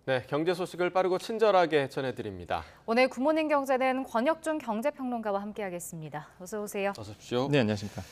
네, 경제 소식을 빠르고 친절하게 전해드립니다. 오늘 굿모닝 경제는 권혁준 경제평론가와 함께하겠습니다. 어서 오세요. 어서 오십시오. 네, 안녕하십니까.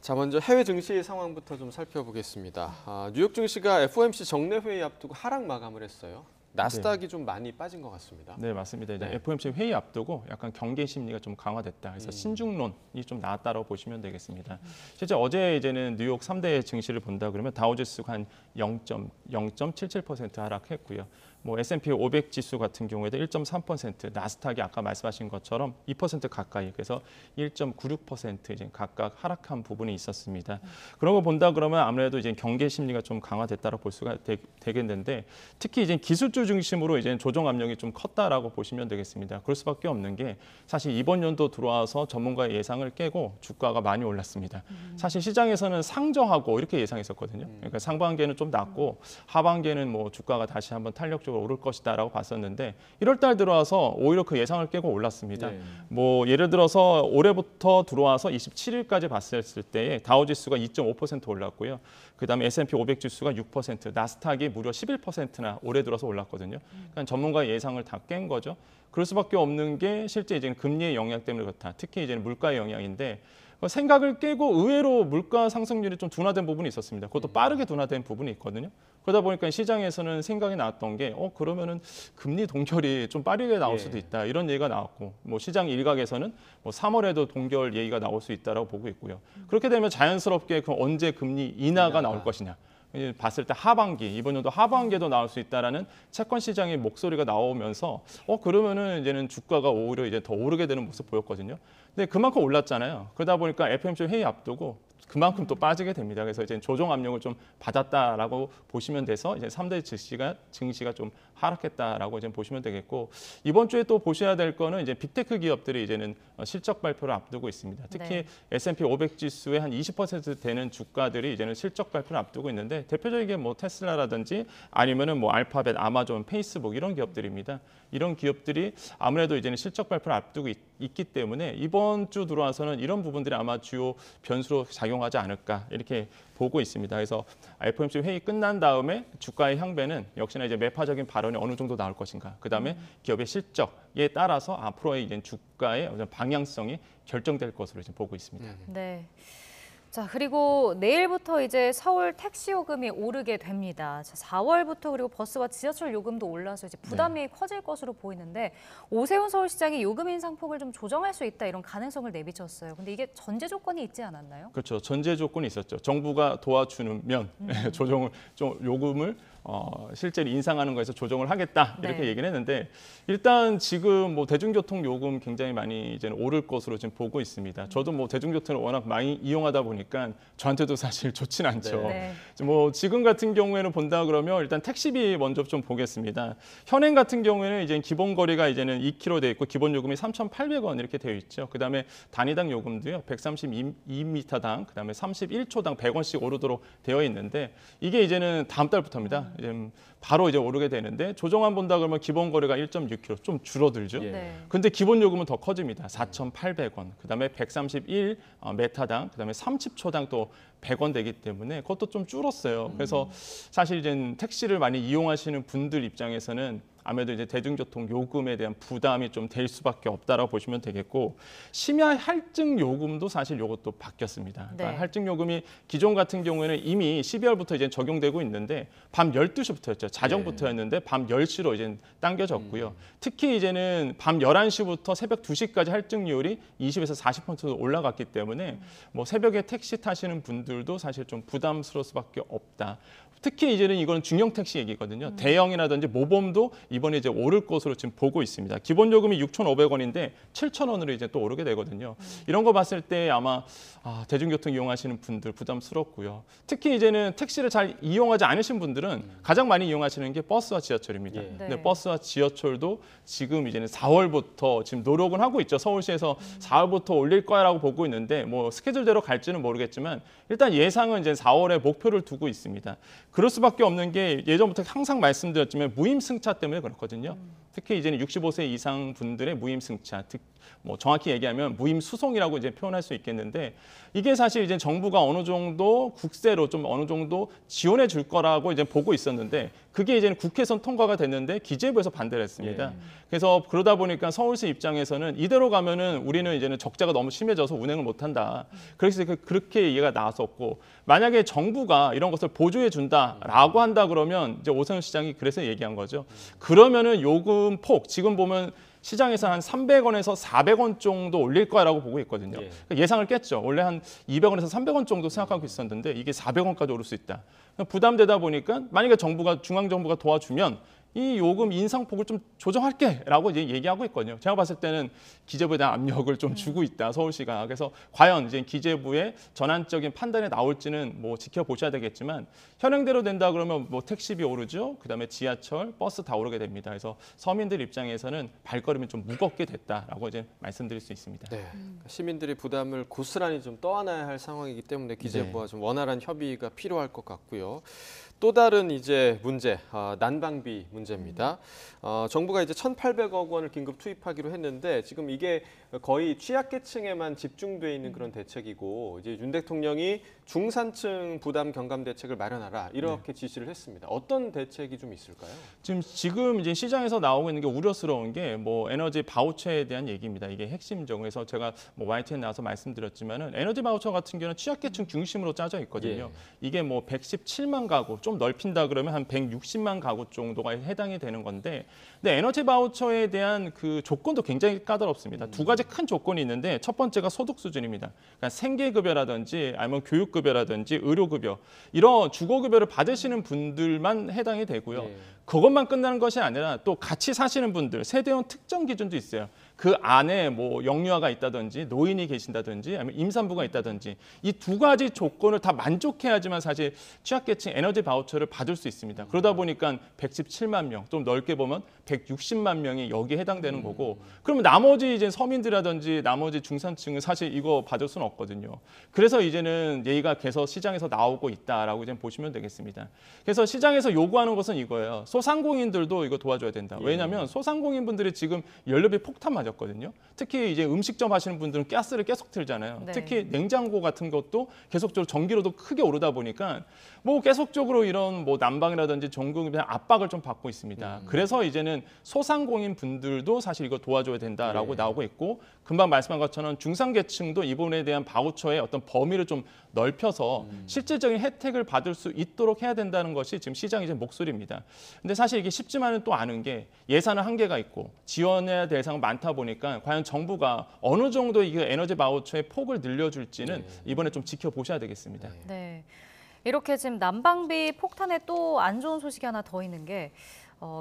자, 먼저 해외 증시 상황부터 좀 살펴보겠습니다. 뉴욕 증시가 FOMC 정례 회의 앞두고 하락 마감을 했어요. 나스닥이 좀 많이 빠진 것 같습니다. 네, 맞습니다. 이제 네. FOMC 회의 앞두고 약간 경계 심리가 좀 강화됐다. 그래서 신중론이 좀 나왔다고 보시면 되겠습니다. 실제 어제 이제는 뉴욕 3대 증시를 본다 그러면 다우지수가 한 0.77% 하락했고요. 뭐 S&P 500 지수 같은 경우에도 1.3%, 나스닥이 아까 말씀하신 것처럼 2% 가까이, 그래서 1.96% 이제 각각 하락한 부분이 있었습니다. 그런 거 본다 그러면 아무래도 이제 경계 심리가 좀 강화됐다고 볼 수가 되겠는데, 특히 이제 기술주 중심으로 이제 조정 압력이 좀 컸다라고 보시면 되겠습니다. 그럴 수밖에 없는 게 사실 이번 연도 들어와서 전문가의 예상을 깨고 주가가 많이 올랐습니다. 사실 시장에서는 상저하고 이렇게 예상했었거든요. 그러니까 상반기에는 좀 낮고 하반기에는 뭐 주가가 다시 한번 탄력적으로 오를 것이다라고 봤었는데 1월 달 들어와서 오히려 그 예상을 깨고 올랐습니다. 네. 뭐 예를 들어서 올해부터 들어와서 27일까지 봤을 때에 다우지수가 2.5% 올랐고요. 그다음에 S&P 500 지수가 6%, 나스닥이 무려 11%나 올해 들어서 올랐거든요. 그러니까 전문가의 예상을 다 깬 거죠. 그럴 수밖에 없는 게 실제 이제 금리의 영향 때문에 그렇다. 특히 이제 물가의 영향인데 생각을 깨고 의외로 물가 상승률이 좀 둔화된 부분이 있었습니다. 그것도 빠르게 둔화된 부분이 있거든요. 그러다 보니까 시장에서는 생각이 나왔던 게 그러면은 금리 동결이 좀 빠르게 나올 수도 있다. 이런 얘기가 나왔고, 뭐 시장 일각에서는 뭐 3월에도 동결 얘기가 나올 수 있다라고 보고 있고요. 그렇게 되면 자연스럽게 그 언제 금리 인하가 나올 것이냐. 봤을 때 하반기, 이번 연도 하반기에도 나올 수 있다라는 채권 시장의 목소리가 나오면서 그러면은 이제는 주가가 오히려 이제 더 오르게 되는 모습 보였거든요. 근데 그만큼 올랐잖아요. 그러다 보니까 FOMC 회의 앞두고 그만큼 또 빠지게 됩니다. 그래서 이제 조정 압력을 좀 받았다라고 보시면 돼서 이제 3대 증시가 좀 하락했다라고 이제 보시면 되겠고, 이번 주에 또 보셔야 될 거는 이제 빅테크 기업들이 이제는 실적 발표를 앞두고 있습니다. 특히 네. S&P 500 지수의 한 20% 되는 주가들이 이제는 실적 발표를 앞두고 있는데, 대표적인 뭐 테슬라라든지 아니면은 뭐 알파벳, 아마존, 페이스북 이런 기업들입니다. 이런 기업들이 아무래도 이제는 실적 발표를 앞두고 있기 때문에 이번 주 들어와서는 이런 부분들이 아마 주요 변수로 작용하지 않을까 이렇게 보고 있습니다. 그래서 FOMC 회의 끝난 다음에 주가의 향배는 역시나 이제 매파적인 발언이 어느 정도 나올 것인가, 그다음에 기업의 실적에 따라서 앞으로의 이제 주가의 어떤 방향성이 결정될 것으로 이제 보고 있습니다. 네. 자, 그리고 내일부터 이제 서울 택시 요금이 오르게 됩니다. 자, 4월부터 그리고 버스와 지하철 요금도 올라서 이제 부담이 커질 것으로 보이는데, 오세훈 서울시장이 요금 인상폭을 좀 조정할 수 있다 이런 가능성을 내비쳤어요. 근데 이게 전제 조건이 있지 않았나요? 그렇죠. 전제 조건이 있었죠. 정부가 도와주면 조정을 좀 요금을 실제로 인상하는 거에서 조정을 하겠다 이렇게 네. 얘기를 했는데, 일단 지금 뭐 대중교통 요금 굉장히 많이 이제 오를 것으로 지금 보고 있습니다. 저도 뭐 대중교통을 워낙 많이 이용하다 보니까 저한테도 사실 좋진 않죠. 네. 뭐 지금 같은 경우에는 본다 그러면 일단 택시비 먼저 좀 보겠습니다. 현행 같은 경우에는 이제 기본 거리가 이제는 2km 돼 있고 기본 요금이 3,800원 이렇게 되어 있죠. 그다음에 단위당 요금도요 132m당 그다음에 31초당 100원씩 오르도록 되어 있는데, 이게 이제는 다음 달부터입니다. 이제 바로 이제 오르게 되는데, 조정안 본다 그러면 기본 거리가 1.6km 좀 줄어들죠. 네. 근데 기본 요금은 더 커집니다. 4,800원. 그다음에 131 메타당, 그다음에 30초당 또 100원 되기 때문에 그것도 좀 줄었어요. 그래서 사실 이제 택시를 많이 이용하시는 분들 입장에서는 아무래도 이제 대중교통 요금에 대한 부담이 좀 될 수밖에 없다라고 보시면 되겠고, 심야 할증 요금도 사실 이것도 바뀌었습니다. 그러니까 네. 할증 요금이 기존 같은 경우에는 이미 12월부터 이제 적용되고 있는데 밤 12시부터였죠. 자정부터였는데 밤 10시로 이제 당겨졌고요. 특히 이제는 밤 11시부터 새벽 2시까지 할증률이 20에서 40% 올라갔기 때문에 뭐 새벽에 택시 타시는 분들도 사실 좀 부담스러울 수밖에 없다. 특히 이제는 이거는 중형 택시 얘기거든요. 대형이라든지 모범도 이번에 이제 오를 것으로 지금 보고 있습니다. 기본 요금이 6,500원인데 7,000원으로 이제 또 오르게 되거든요. 이런 거 봤을 때 아마 대중교통 이용하시는 분들 부담스럽고요. 특히 이제는 택시를 잘 이용하지 않으신 분들은 가장 많이 이용하시는 게 버스와 지하철입니다. 예. 근데 버스와 지하철도 지금 이제는 4월부터 지금 노력은 하고 있죠. 서울시에서 4월부터 올릴 거야라고 보고 있는데, 뭐 스케줄대로 갈지는 모르겠지만 일단 예상은 이제 4월에 목표를 두고 있습니다. 그럴 수밖에 없는 게 예전부터 항상 말씀드렸지만 무임승차 때문에 그렇거든요. 특히 이제는 65세 이상 분들의 무임승차, 뭐 정확히 얘기하면 무임수송이라고 이제 표현할 수 있겠는데 이게 사실 이제 정부가 어느 정도 국세로 좀 어느 정도 지원해 줄 거라고 이제 보고 있었는데 그게 이제는 국회에선 통과가 됐는데 기재부에서 반대를 했습니다. 그래서 그러다 보니까 서울시 입장에서는 이대로 가면은 우리는 이제는 적자가 너무 심해져서 운행을 못 한다. 그래서 그렇게 얘기가 나왔었고 만약에 정부가 이런 것을 보조해 준다라고 한다 그러면 이제 오세훈 시장이 그래서 얘기한 거죠. 그러면은 요금 폭 지금 보면 시장에서 한 300원에서 400원 정도 올릴 거라고 보고 있거든요. 그러니까 예상을 깼죠. 원래 한 200원에서 300원 정도 생각하고 있었는데 이게 400원까지 오를 수 있다. 부담되다 보니까 만약에 중앙정부가 도와주면 이 요금 인상폭을 좀 조정할게라고 이제 얘기하고 있거든요. 제가 봤을 때는 기재부에 대한 압력을 좀 주고 있다, 서울시가. 그래서 과연 이제 기재부의 전환적인 판단이 나올지는 뭐 지켜보셔야 되겠지만 현행대로 된다 그러면 뭐 택시비 오르죠. 그다음에 지하철, 버스 다 오르게 됩니다. 그래서 서민들 입장에서는 발걸음이 좀 무겁게 됐다라고 이제 말씀드릴 수 있습니다. 네, 시민들이 부담을 고스란히 좀 떠안아야 할 상황이기 때문에 기재부와 좀 원활한 협의가 필요할 것 같고요. 또 다른 이제 문제, 난방비 문제입니다. 정부가 이제 1,800억 원을 긴급 투입하기로 했는데 지금 이게 거의 취약계층에만 집중돼 있는 그런 대책이고 이제 윤 대통령이 중산층 부담 경감 대책을 마련하라 이렇게 지시를 했습니다. 어떤 대책이 좀 있을까요? 지금 이제 시장에서 나오고 있는 게 우려스러운 게 뭐 에너지 바우처에 대한 얘기입니다. 이게 핵심적으로 해서 제가 뭐 YTN에 나와서 말씀드렸지만은 에너지 바우처 같은 경우는 취약계층 중심으로 짜져 있거든요. 이게 뭐 117만 가구 좀 넓힌다 그러면 한 160만 가구 정도가 해당이 되는 건데 근데 에너지 바우처에 대한 그 조건도 굉장히 까다롭습니다. 두 가지 큰 조건이 있는데 첫 번째가 소득 수준입니다. 그러니까 생계급여라든지 아니면 교육급여라든지 의료급여 이런 주거급여를 받으시는 분들만 해당이 되고요. 그것만 끝나는 것이 아니라 또 같이 사시는 분들 세대원 특정 기준도 있어요. 그 안에 뭐 영유아가 있다든지 노인이 계신다든지 아니면 임산부가 있다든지 이 두 가지 조건을 다 만족해야지만 사실 취약계층 에너지 바우처를 받을 수 있습니다. 그러다 보니까 117만 명, 좀 넓게 보면 160만 명이 여기에 해당되는 거고 그러면 나머지 이제 서민들이라든지 나머지 중산층은 사실 이거 받을 수는 없거든요. 그래서 이제는 얘기가 계속 시장에서 나오고 있다라고 이제 보시면 되겠습니다. 그래서 시장에서 요구하는 것은 이거예요. 소상공인들도 이거 도와줘야 된다. 왜냐하면 소상공인분들이 지금 연료비 폭탄 맞았거든요. 특히 이제 음식점 하시는 분들은 가스를 계속 틀잖아요. 네. 특히 냉장고 같은 것도 계속적으로 전기료도 크게 오르다 보니까 뭐 계속적으로 이런 뭐 난방이라든지 전기에 대한 압박을 좀 받고 있습니다. 그래서 이제는 소상공인 분들도 사실 이거 도와줘야 된다라고 나오고 있고 금방 말씀한 것처럼 중산계층도 이 부분에 대한 바우처의 어떤 범위를 좀 넓혀서 실질적인 혜택을 받을 수 있도록 해야 된다는 것이 지금 시장의 이제 목소리입니다. 근데 사실 이게 쉽지만은 또 않은 게 예산은 한계가 있고 지원해야 될 대상은 많다 보니까 과연 정부가 어느 정도 이 에너지 바우처의 폭을 늘려줄지는 이번에 좀 지켜보셔야 되겠습니다. 네. 이렇게 지금 난방비 폭탄에 또 안 좋은 소식이 하나 더 있는 게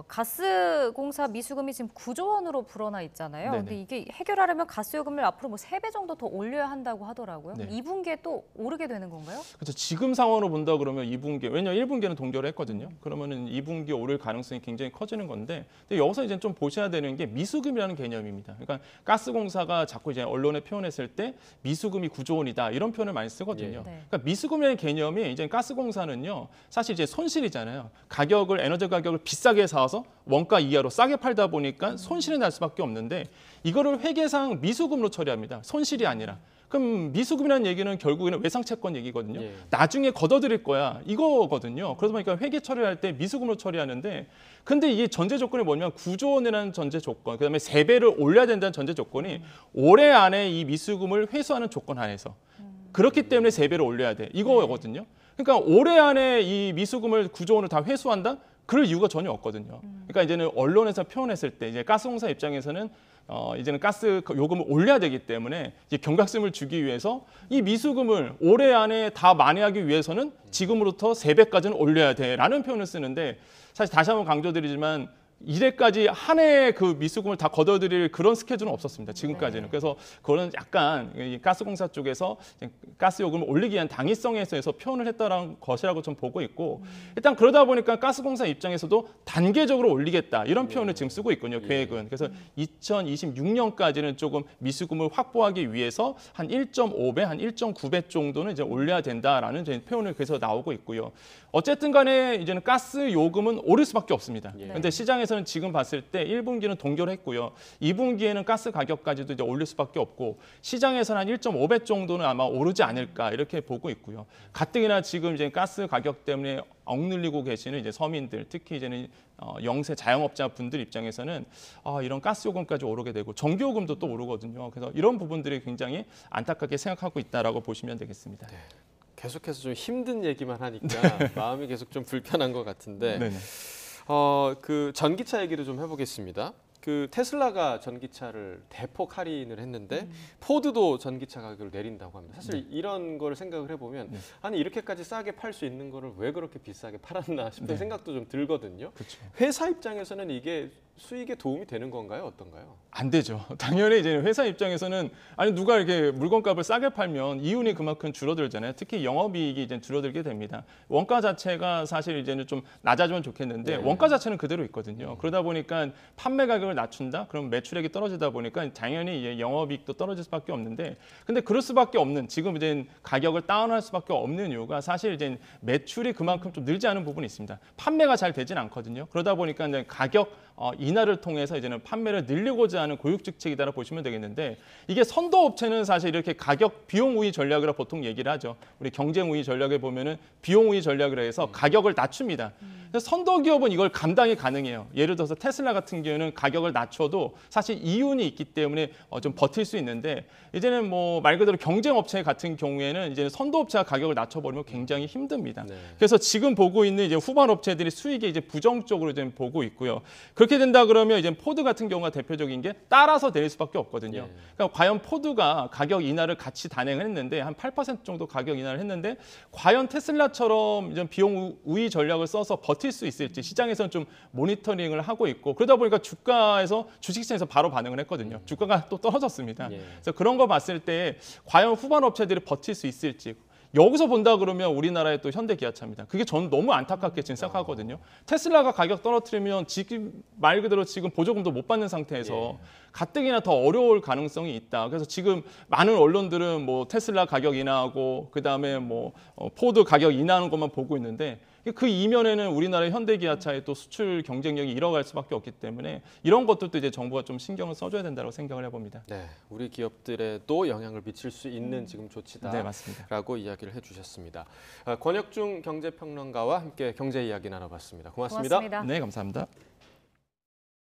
가스공사 미수금이 지금 9조 원으로 불어나 있잖아요. 네네. 근데 이게 해결하려면 가스요금을 앞으로 뭐 3배 정도 더 올려야 한다고 하더라고요. 네. 2분기에 또 오르게 되는 건가요? 그렇죠. 지금 상황으로 본다 그러면 2분기, 왜냐면 1분기는 동결을 했거든요. 그러면은 2분기 오를 가능성이 굉장히 커지는 건데, 근데 여기서 이제 좀 보셔야 되는 게 미수금이라는 개념입니다. 그러니까 가스공사가 자꾸 이제 언론에 표현했을 때 미수금이 9조 원이다 이런 표현을 많이 쓰거든요. 네. 그러니까 미수금이라는 개념이 이제 가스공사는요, 사실 이제 손실이잖아요. 에너지 가격을 비싸게 사서 원가 이하로 싸게 팔다 보니까 손실이 날 수밖에 없는데 이거를 회계상 미수금으로 처리합니다. 손실이 아니라. 그럼 미수금이라는 얘기는 결국에는 외상채권 얘기거든요. 나중에 걷어들일 거야 이거거든요. 그러다 보니까 회계 처리할 때 미수금으로 처리하는데 근데 이게 전제 조건이 뭐냐면 9조 원이라는 전제 조건, 그다음에 3배를 올려야 된다는 전제 조건이 올해 안에 이 미수금을 회수하는 조건 하에서 그렇기 때문에 3배를 올려야 돼 이거거든요. 그러니까 올해 안에 이 미수금을 9조 원을 다 회수한다? 그럴 이유가 전혀 없거든요. 그러니까 이제는 언론에서 표현했을 때 이제 가스공사 입장에서는 이제는 가스 요금을 올려야 되기 때문에 이제 경각심을 주기 위해서 이 미수금을 올해 안에 다 만회하기 위해서는 지금으로부터 3배까지는 올려야 돼라는 표현을 쓰는데 사실 다시 한번 강조드리지만 이래까지 한 해 그 미수금을 다 걷어들일 그런 스케줄은 없었습니다. 지금까지는. 그래서 그거는 약간 이 가스공사 쪽에서 가스 요금을 올리기 위한 당위성에 있어서 표현을 했다는 것이라고 좀 보고 있고 일단 그러다 보니까 가스공사 입장에서도 단계적으로 올리겠다 이런 표현을 지금 쓰고 있거든요. 계획은. 그래서 2026년까지는 조금 미수금을 확보하기 위해서 한 1.5배, 한 1.9배 정도는 이제 올려야 된다라는 표현을 그래서 나오고 있고요. 어쨌든 간에 이제는 가스 요금은 오를 수밖에 없습니다. 그런데 시장에서 시장에서는 지금 봤을 때 1분기는 동결 했고요. 2분기에는 가스 가격까지도 이제 올릴 수밖에 없고 시장에서는 한 1.5배 정도는 아마 오르지 않을까 이렇게 보고 있고요. 가뜩이나 지금 이제 가스 가격 때문에 억눌리고 계시는 이제 서민들, 특히 이제는 영세 자영업자 분들 입장에서는 이런 가스 요금까지 오르게 되고 전기 요금도 또 오르거든요. 그래서 이런 부분들이 굉장히 안타깝게 생각하고 있다라고 보시면 되겠습니다. 네. 계속해서 좀 힘든 얘기만 하니까 마음이 계속 좀 불편한 것 같은데 네네. 그 전기차 얘기를 좀 해보겠습니다. 그 테슬라가 전기차를 대폭 할인을 했는데 포드도 전기차 가격을 내린다고 합니다. 사실 이런 거를 생각을 해보면 아니 이렇게까지 싸게 팔 수 있는 거를 왜 그렇게 비싸게 팔았나 싶은 생각도 좀 들거든요. 그렇죠. 회사 입장에서는 이게 수익에 도움이 되는 건가요? 어떤가요? 안 되죠. 당연히 이제 회사 입장에서는 아니 누가 이렇게 물건값을 싸게 팔면 이윤이 그만큼 줄어들잖아요. 특히 영업이익이 이제 줄어들게 됩니다. 원가 자체가 사실 이제는 좀 낮아지면 좋겠는데 네. 원가 자체는 그대로 있거든요. 그러다 보니까 판매 가격을 낮춘다? 그럼 매출액이 떨어지다 보니까 당연히 이제 영업이익도 떨어질 수밖에 없는데 근데 그럴 수밖에 없는 지금 이제 가격을 다운할 수밖에 없는 이유가 사실 이제 매출이 그만큼 좀 늘지 않은 부분이 있습니다. 판매가 잘 되진 않거든요. 그러다 보니까 이제 가격 인하를 통해서 이제는 판매를 늘리고자 하는 고육지책이다라고 보시면 되겠는데 이게 선도업체는 사실 이렇게 가격 비용 우위 전략이라 보통 얘기를 하죠. 우리 경쟁 우위 전략에 보면은 비용 우위 전략을 해서 가격을 낮춥니다. 그래서 선도기업은 이걸 감당이 가능해요. 예를 들어서 테슬라 같은 경우는 가격을 낮춰도 사실 이윤이 있기 때문에 좀 버틸 수 있는데 이제는 뭐 말 그대로 경쟁업체 같은 경우에는 이제 선도업체가 가격을 낮춰버리면 굉장히 힘듭니다. 네. 그래서 지금 보고 있는 이제 후반 업체들이 수익에 이제 부정적으로 좀 보고 있고요. 그렇게 된다 그러면 이제 포드 같은 경우가 대표적인 게 따라서 내릴 수밖에 없거든요. 네. 그러니까 과연 포드가 가격 인하를 같이 단행을 했는데 한 8% 정도 가격 인하를 했는데 과연 테슬라처럼 이제 비용 우위 전략을 써서 버틸 수 있을지 시장에서는 좀 모니터링을 하고 있고 그러다 보니까 주가에서 주식시장에서 바로 반응을 했거든요. 주가가 또 떨어졌습니다. 예. 그래서 그런 거 봤을 때 과연 후반 업체들이 버틸 수 있을지 여기서 본다 그러면 우리나라의 또 현대기아차입니다. 그게 저는 너무 안타깝게 지금 생각하거든요. 테슬라가 가격 떨어뜨리면 지금 말 그대로 지금 보조금도 못 받는 상태에서 가뜩이나 더 어려울 가능성이 있다. 그래서 지금 많은 언론들은 뭐 테슬라 가격 인하하고 그다음에 뭐 포드 가격 인하하는 것만 보고 있는데 그 이면에는 우리나라의 현대기아차의 또 수출 경쟁력이 잃어갈 수밖에 없기 때문에 이런 것들도 이제 정부가 좀 신경을 써줘야 된다고 생각을 해봅니다. 네, 우리 기업들에도 영향을 미칠 수 있는 지금 조치다라고 네, 맞습니다. 이야기를 해주셨습니다. 권혁중 경제평론가와 함께 경제 이야기 나눠봤습니다. 고맙습니다. 고맙습니다. 네, 감사합니다.